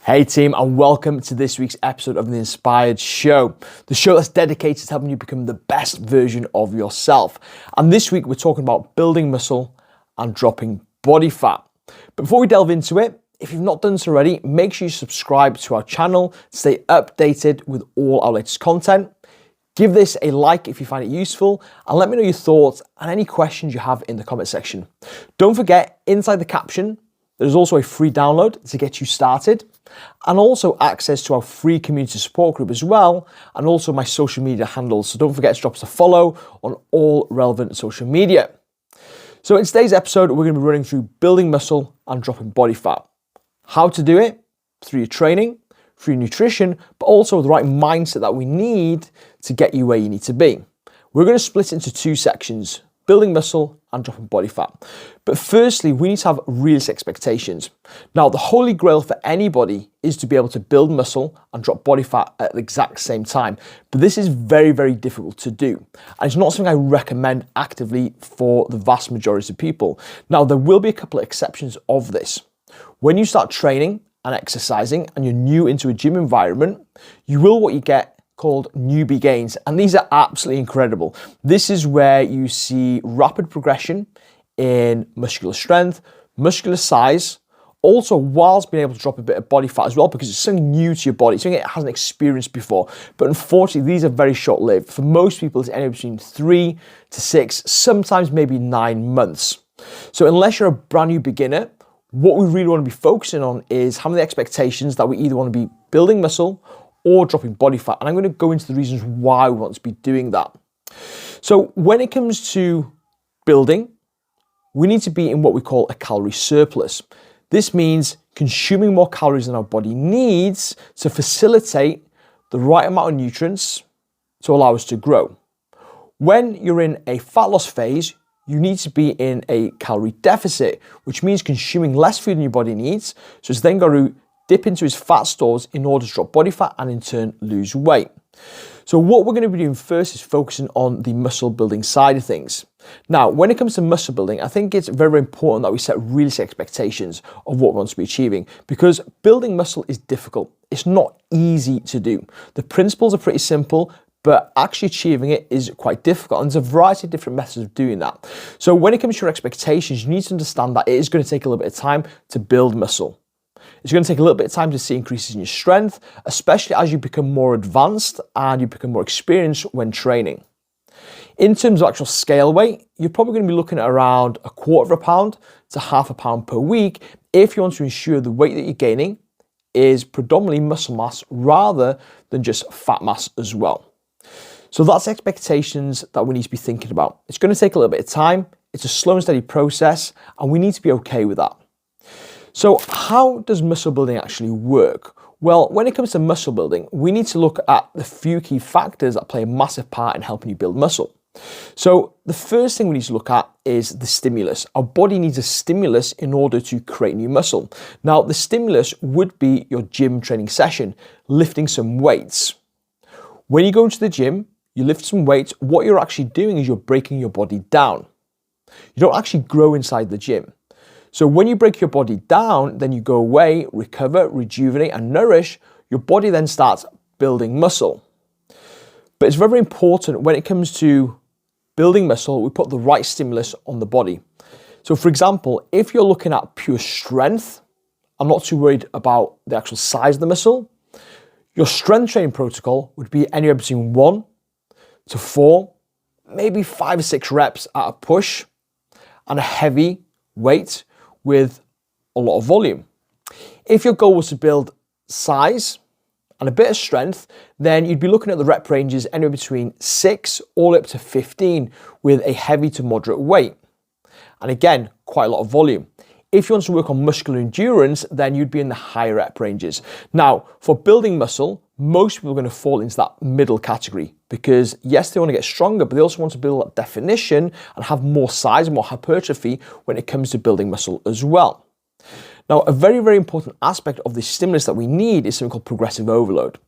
Hey team, and welcome to this week's episode of The Inspired Show, the show that's dedicated to helping you become the best version of yourself. And this week we're talking about building muscle and dropping body fat. But before we delve into it, if you've not done so already, make sure you subscribe to our channel to stay updated with all our latest content. Give this a like if you find it useful, and let me know your thoughts and any questions you have in the comment section. Don't forget, inside the caption, there's also a free download to get you started, and also access to our free community support group as well, and also my social media handles. So don't forget to drop us a follow on all relevant social media. So in today's episode, we're going to be running through building muscle and dropping body fat. How to do it through your training, through your nutrition, but also the right mindset that we need to get you where you need to be. We're going to split it into two sections: building muscle and dropping body fat. But firstly, we need to have realistic expectations. Now, the holy grail for anybody is to be able to build muscle and drop body fat at the exact same time. But this is very, very difficult to do. And it's not something I recommend actively for the vast majority of people. Now, there will be a couple of exceptions of this. When you start training and exercising and you're new into a gym environment, you will what you get called newbie gains, and these are absolutely incredible. This is where you see rapid progression in muscular strength, muscular size, also whilst being able to drop a bit of body fat as well, because it's something new to your body, something it hasn't experienced before. But unfortunately, these are very short-lived. For most people, it's anywhere between 3 to 6, sometimes maybe 9 months. So unless you're a brand new beginner, what we really want to be focusing on is having the expectations that we either want to be building muscle or dropping body fat. And I'm going to go into the reasons why we want to be doing that. So when it comes to building, we need to be in what we call a calorie surplus. This means consuming more calories than our body needs to facilitate the right amount of nutrients to allow us to grow. When you're in a fat loss phase, you need to be in a calorie deficit, which means consuming less food than your body needs. So it's then got to dip into his fat stores in order to drop body fat and in turn lose weight. So what we're going to be doing first is focusing on the muscle building side of things. Now, when it comes to muscle building, I think it's very, very important that we set realistic expectations of what we want to be achieving, because building muscle is difficult. It's not easy to do. The principles are pretty simple, but actually achieving it is quite difficult. And there's a variety of different methods of doing that. So when it comes to your expectations, you need to understand that it is going to take a little bit of time to build muscle. It's going to take a little bit of time to see increases in your strength, especially as you become more advanced and you become more experienced when training. In terms of actual scale weight, you're probably going to be looking at around 1/4 pound to 1/2 pound per week if you want to ensure the weight that you're gaining is predominantly muscle mass rather than just fat mass as well. So that's expectations that we need to be thinking about. It's going to take a little bit of time. It's a slow and steady process, and we need to be okay with that. So how does muscle building actually work? Well, when it comes to muscle building, we need to look at the few key factors that play a massive part in helping you build muscle. So the first thing we need to look at is the stimulus. Our body needs a stimulus in order to create new muscle. Now, the stimulus would be your gym training session, lifting some weights. When you go into the gym, you lift some weights, what you're actually doing is you're breaking your body down. You don't actually grow inside the gym. So when you break your body down, then you go away, recover, rejuvenate, and nourish, your body then starts building muscle. But it's very, very important when it comes to building muscle, we put the right stimulus on the body. So for example, if you're looking at pure strength, I'm not too worried about the actual size of the muscle. Your strength training protocol would be anywhere between 1 to 4, maybe 5 or 6 reps at a push and a heavy weight with a lot of volume. If your goal was to build size and a bit of strength, then you'd be looking at the rep ranges anywhere between 6 all up to 15 with a heavy to moderate weight. And again, quite a lot of volume. If you want to work on muscular endurance, then you'd be in the higher rep ranges. Now, for building muscle, most people are going to fall into that middle category because yes, they want to get stronger, but they also want to build that definition and have more size and more hypertrophy when it comes to building muscle as well. Now, a very, very important aspect of this stimulus that we need is something called progressive overload.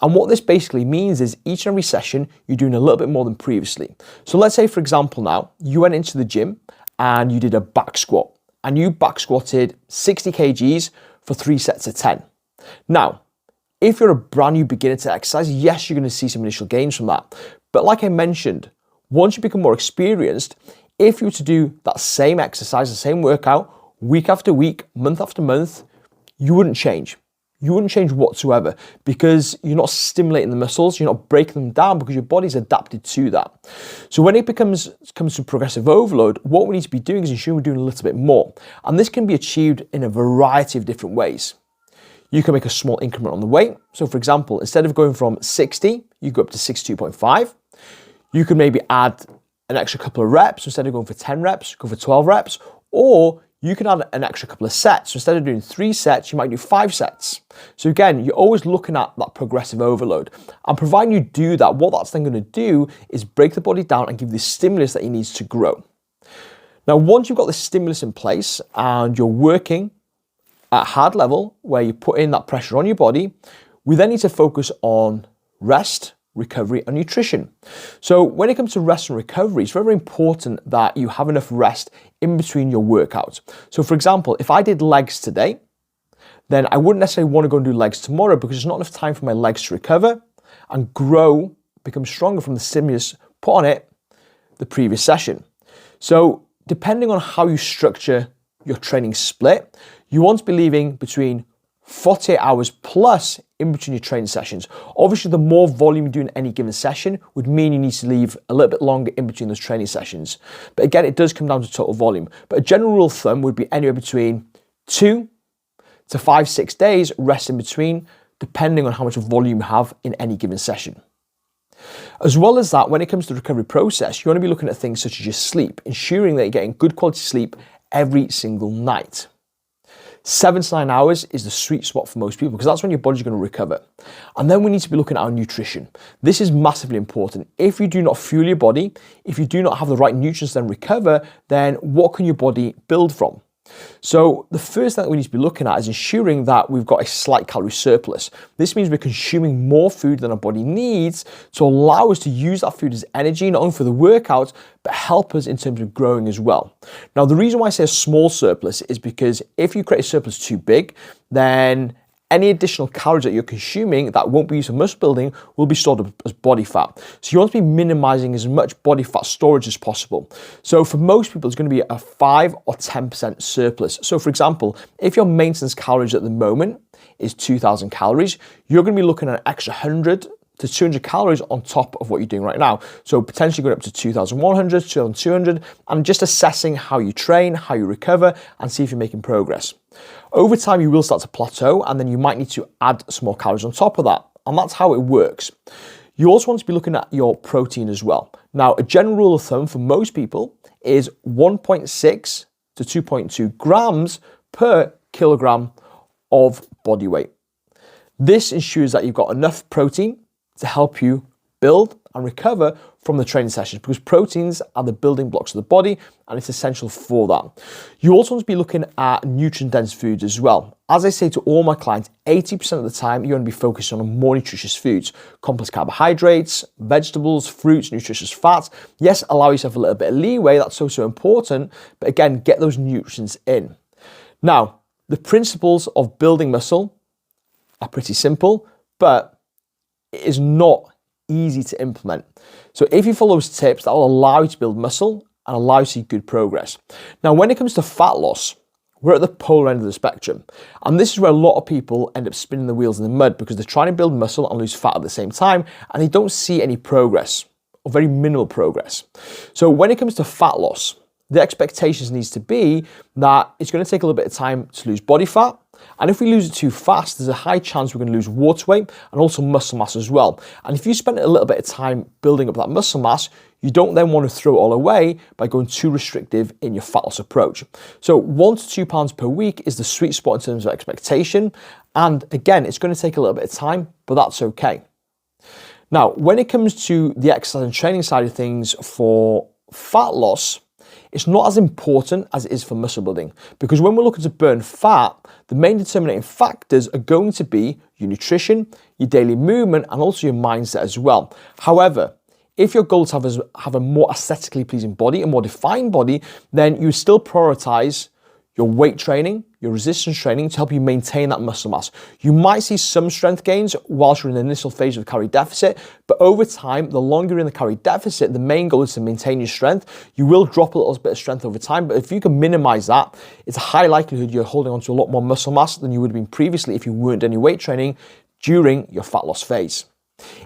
And what this basically means is each and every session, you're doing a little bit more than previously. So let's say, for example, now you went into the gym and you did a back squat and you back squatted 60 kgs for 3 sets of 10. Now, if you're a brand new beginner to exercise, yes, you're going to see some initial gains from that. But like I mentioned, once you become more experienced, if you were to do that same exercise, the same workout, week after week, month after month, you wouldn't change. You wouldn't change whatsoever because you're not stimulating the muscles, you're not breaking them down because your body's adapted to that. So when it comes to progressive overload, what we need to be doing is ensuring we're doing a little bit more. And this can be achieved in a variety of different ways. You can make a small increment on the weight. So for example, instead of going from 60, you go up to 62.5. You can maybe add an extra couple of reps. Instead of going for 10 reps, go for 12 reps. Or you can add an extra couple of sets. So instead of doing 3 sets, you might do 5 sets. So again, you're always looking at that progressive overload. And providing you do that, what that's then going to do is break the body down and give the stimulus that it needs to grow. Now, once you've got the stimulus in place and you're working at hard level where you put in that pressure on your body, we then need to focus on rest, recovery, and nutrition. So when it comes to rest and recovery, it's very important that you have enough rest in between your workouts. So for example, if I did legs today, then I wouldn't necessarily want to go and do legs tomorrow because there's not enough time for my legs to recover and grow, become stronger from the stimulus put on it the previous session. So depending on how you structure your training split, you want to be leaving between 48 hours plus in between your training sessions. Obviously, the more volume you do in any given session would mean you need to leave a little bit longer in between those training sessions. But again, it does come down to total volume. But a general rule of thumb would be anywhere between 2 to 5, 6 days rest in between, depending on how much volume you have in any given session. As well as that, when it comes to the recovery process, you want to be looking at things such as your sleep, ensuring that you're getting good quality sleep every single night. 7 to 9 hours is the sweet spot for most people because that's when your body's going to recover. And then we need to be looking at our nutrition. This is massively important. If you do not fuel your body, if you do not have the right nutrients to then recover, then what can your body build from? So the first thing that we need to be looking at is ensuring that we've got a slight calorie surplus. This means we're consuming more food than our body needs to allow us to use that food as energy, not only for the workout, but help us in terms of growing as well. Now, the reason why I say a small surplus is because if you create a surplus too big, then any additional calories that you're consuming that won't be used for muscle building will be stored up as body fat. So you want to be minimizing as much body fat storage as possible. So for most people, it's going to be a 5 or 10% surplus. So for example, if your maintenance calories at the moment is 2,000 calories, you're going to be looking at an extra 100 to 200 calories on top of what you're doing right now. So potentially going up to 2,100, 2,200, and just assessing how you train, how you recover, and see if you're making progress. Over time, you will start to plateau, and then you might need to add some more calories on top of that. And that's how it works. You also want to be looking at your protein as well. Now, a general rule of thumb for most people is 1.6 to 2.2 grams per kilogram of body weight. This ensures that you've got enough protein to help you build and recover from the training sessions because proteins are the building blocks of the body and it's essential for that. You also want to be looking at nutrient-dense foods as well. As I say to all my clients, 80% of the time you want to be focused on more nutritious foods, complex carbohydrates, vegetables, fruits, nutritious fats. Yes, allow yourself a little bit of leeway, that's so important, but again, get those nutrients in. Now, the principles of building muscle are pretty simple, but it is not easy to implement. So if you follow those tips, that will allow you to build muscle and allow you to see good progress. Now, when it comes to fat loss, we're at the polar end of the spectrum. And this is where a lot of people end up spinning the wheels in the mud because they're trying to build muscle and lose fat at the same time, and they don't see any progress or very minimal progress. So when it comes to fat loss, the expectations needs to be that it's going to take a little bit of time to lose body fat. And if we lose it too fast, there's a high chance we're going to lose water weight and also muscle mass as well. And if you spend a little bit of time building up that muscle mass, you don't then want to throw it all away by going too restrictive in your fat loss approach. So 1 to 2 pounds per week is the sweet spot in terms of expectation. And again, it's going to take a little bit of time, but that's okay. Now, when it comes to the exercise and training side of things for fat loss, it's not as important as it is for muscle building because when we're looking to burn fat, the main determining factors are going to be your nutrition, your daily movement, and also your mindset as well. However, if your goal is to have a more aesthetically pleasing body, a more defined body, then you still prioritize your weight training, your resistance training to help you maintain that muscle mass. You might see some strength gains whilst you're in the initial phase of calorie deficit, but over time, the longer you're in the calorie deficit, the main goal is to maintain your strength. You will drop a little bit of strength over time, but if you can minimize that, it's a high likelihood you're holding on to a lot more muscle mass than you would have been previously if you weren't doing any weight training during your fat loss phase.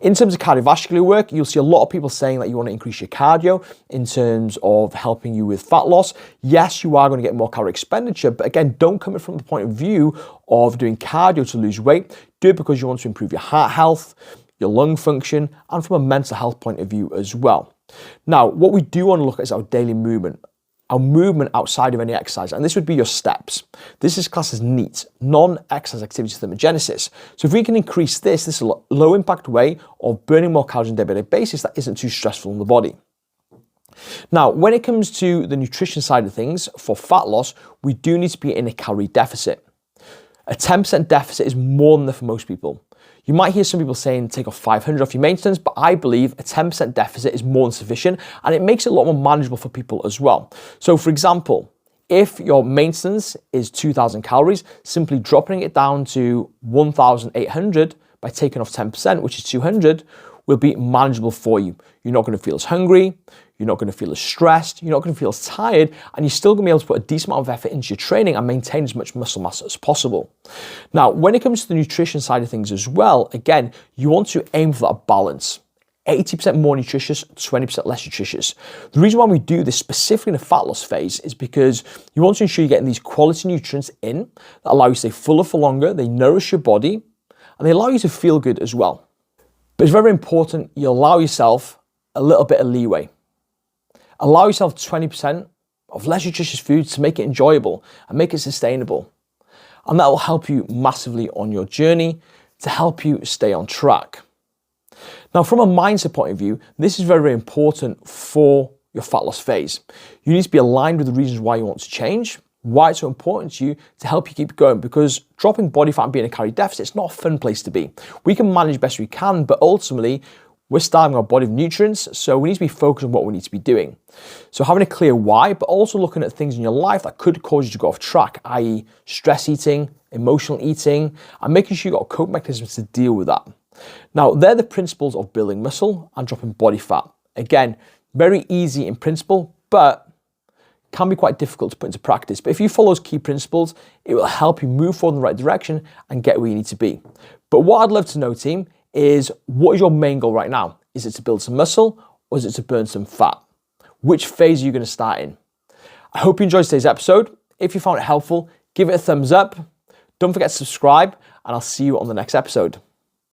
In terms of cardiovascular work, you'll see a lot of people saying that you want to increase your cardio in terms of helping you with fat loss. Yes, you are going to get more calorie expenditure, but again, don't come from the point of view of doing cardio to lose weight. Do it because you want to improve your heart health, your lung function, and from a mental health point of view as well. Now, what we do want to look at is our daily movement. Our movement outside of any exercise, and this would be your steps. This is classed as NEAT, non-exercise activity thermogenesis. So if we can increase this is a low impact way of burning more calories on a day-by-day basis that isn't too stressful on the body. Now, when it comes to the nutrition side of things, for fat loss, we do need to be in a calorie deficit. A 10% deficit is more than enough for most people. You might hear some people saying take off 500 off your maintenance, but I believe a 10% deficit is more than sufficient, and it makes it a lot more manageable for people as well. So for example, if your maintenance is 2,000 calories, simply dropping it down to 1,800 by taking off 10%, which is 200, will be manageable for you. You're not going to feel as hungry, you're not going to feel as stressed, you're not going to feel as tired, and you're still going to be able to put a decent amount of effort into your training and maintain as much muscle mass as possible. Now, when it comes to the nutrition side of things as well, again, you want to aim for that balance. 80% more nutritious, 20% less nutritious. The reason why we do this specifically in the fat loss phase is because you want to ensure you're getting these quality nutrients in that allow you to stay fuller for longer, they nourish your body, and they allow you to feel good as well. But it's very important you allow yourself a little bit of leeway. Allow yourself 20% of less nutritious foods to make it enjoyable and make it sustainable. And that will help you massively on your journey to help you stay on track. Now, from a mindset point of view, this is very, very important for your fat loss phase. You need to be aligned with the reasons why you want to change, why it's so important to you to help you keep going, because dropping body fat and being in a calorie deficit, it's not a fun place to be. We can manage best we can, but ultimately, we're starving our body of nutrients, so we need to be focused on what we need to be doing. So having a clear why, but also looking at things in your life that could cause you to go off track, i.e. stress eating, emotional eating, and making sure you've got coping mechanisms to deal with that. Now, they're the principles of building muscle and dropping body fat. Again, very easy in principle, but can be quite difficult to put into practice. But if you follow those key principles, it will help you move forward in the right direction and get where you need to be. But what I'd love to know, team, is what is your main goal right now? Is it to build some muscle or is it to burn some fat? Which phase are you going to start in? I hope you enjoyed today's episode. If you found it helpful, give it a thumbs up. Don't forget to subscribe, and I'll see you on the next episode.